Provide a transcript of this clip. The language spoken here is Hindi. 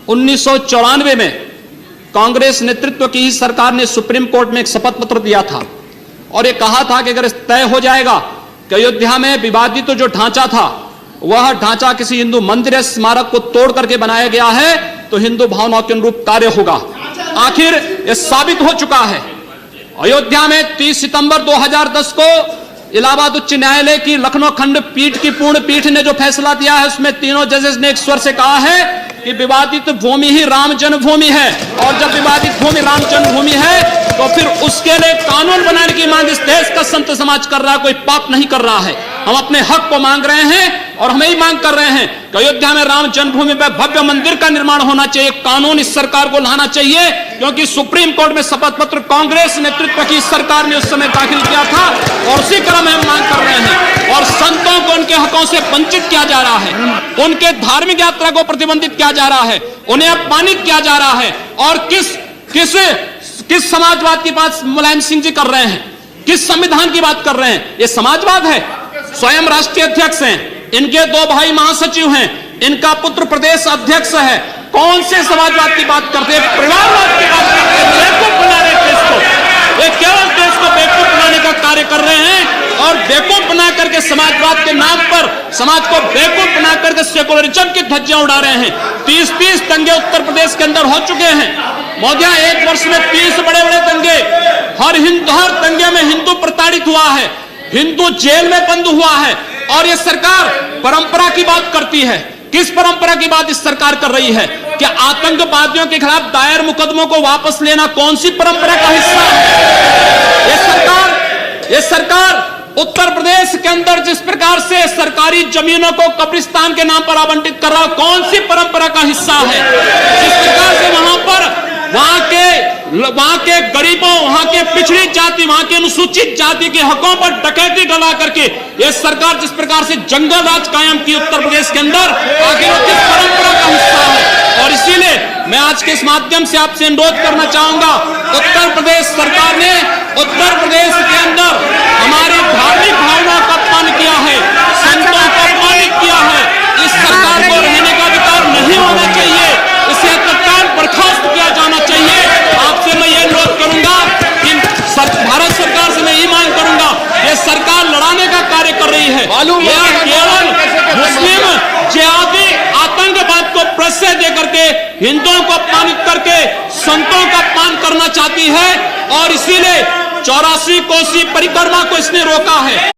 1994 में कांग्रेस नेतृत्व की ही सरकार ने सुप्रीम कोर्ट में एक शपथ पत्र दिया था और ये कहा था कि अगर तय हो जाएगा कि अयोध्या में विवादित जो ढांचा था वह ढांचा किसी हिंदू मंदिर या स्मारक को तोड़ करके बनाया गया है तो हिंदू भावनाओं के अनुरूप कार्य होगा। आखिर यह साबित हो चुका है। अयोध्या में 30 सितंबर 2010 को इलाहाबाद उच्च न्यायालय की लखनऊ खंड पीठ की पूर्ण पीठ ने जो फैसला दिया है उसमें तीनों जजेस ने एक स्वर से कहा है कि विवादित भूमि ही राम जन्मभूमि है और जब विवादित भूमि राम जन्मभूमि है तो फिर उसके लिए कानून बनाने की मांग इस देश का संत समाज कर रहा है, कोई पाप नहीं कर रहा है। हम अपने हक को मांग रहे हैं और हम ही मांग कर रहे हैं कि अयोध्या में राम जन्मभूमि पर भव्य मंदिर का निर्माण होना चाहिए। कानून इस सरकार को लाना चाहिए क्योंकि सुप्रीम कोर्ट में शपथ पत्र कांग्रेस नेतृत्व की सरकार ने उस समय दाखिल किया था और उसी क्रम में हम मांग कर रहे हैं। और संतों को उनके हकों से वंचित किया जा रहा है, उनके धार्मिक यात्रा को प्रतिबंधित किया जा रहा है, उन्हें अपमानित किया जा रहा है। और किस समाजवाद की बात मुलायम सिंह जी कर रहे हैं, किस संविधान की बात कर रहे हैं? ये समाजवाद है। स्वयं राष्ट्रीय अध्यक्ष हैं, इनके दो भाई महासचिव हैं, इनका पुत्र प्रदेश अध्यक्ष है। कौन से समाजवाद की बात करते हैं? परिवारवाद की बात करते हैं। बेवकूफ बना रहे देश को, ये केवल देश को बेवकूफ बनाने का कार्य कर रहे हैं और बेवकूफ बना करके समाजवाद के नाम पर समाज को बेवकूफ बना करके सेकुलरिज्म की धज्जियां उड़ा रहे हैं। 30 दंगे उत्तर प्रदेश के अंदर हो चुके हैं। मोदिया एक वर्ष में 30 बड़े बड़े दंगे, हर दंगे में हिंदू प्रताड़ित हुआ है, हिंदू जेल में बंद हुआ है। और ये सरकार परंपरा की बात करती है। किस परंपरा की बात इस सरकार कर रही है? कि आतंकवादियों के खिलाफ दायर मुकदमों को वापस लेना कौन सी परंपरा का हिस्सा है? ये सरकार उत्तर प्रदेश के अंदर जिस प्रकार से सरकारी जमीनों को कब्रिस्तान के नाम पर आवंटित कर रहा है, कौन सी परंपरा का हिस्सा है? जिस प्रकार से वहां के गरीबों, वहां के पिछड़ी जाति, वहां के अनुसूचित जाति के हकों पर डकैती डला करके ये सरकार जिस प्रकार से जंगल राज कायम की उत्तर प्रदेश के अंदर, आगे वो किस परंपरा का हिस्सा है? और इसीलिए मैं आज के इस माध्यम से आपसे अनुरोध करना चाहूंगा, उत्तर प्रदेश सरकार ने उत्तर प्रदेश के अंदर हमारी धार्मिक भावनाओं का अपमान किया है, संतों का अपमानित किया है। इस सरकार को रहने का अधिकार नहीं होना चाहिए, इसे तत्काल बर्खास्त किया जाना चाहिए। आपसे मैं ये अनुरोध करूंगा कि भारत सरकार से मैं ये मांग करूंगा, ये सरकार लड़ाने का कार्य कर रही है, यह केवल मुस्लिम जिहादी आतंकवाद को प्रश्रय दे करके हिंदुओं को अपमानित करके संतों का अपमान करना चाहती है और इसीलिए 84 कोसी परिक्रमा को इसने रोका है।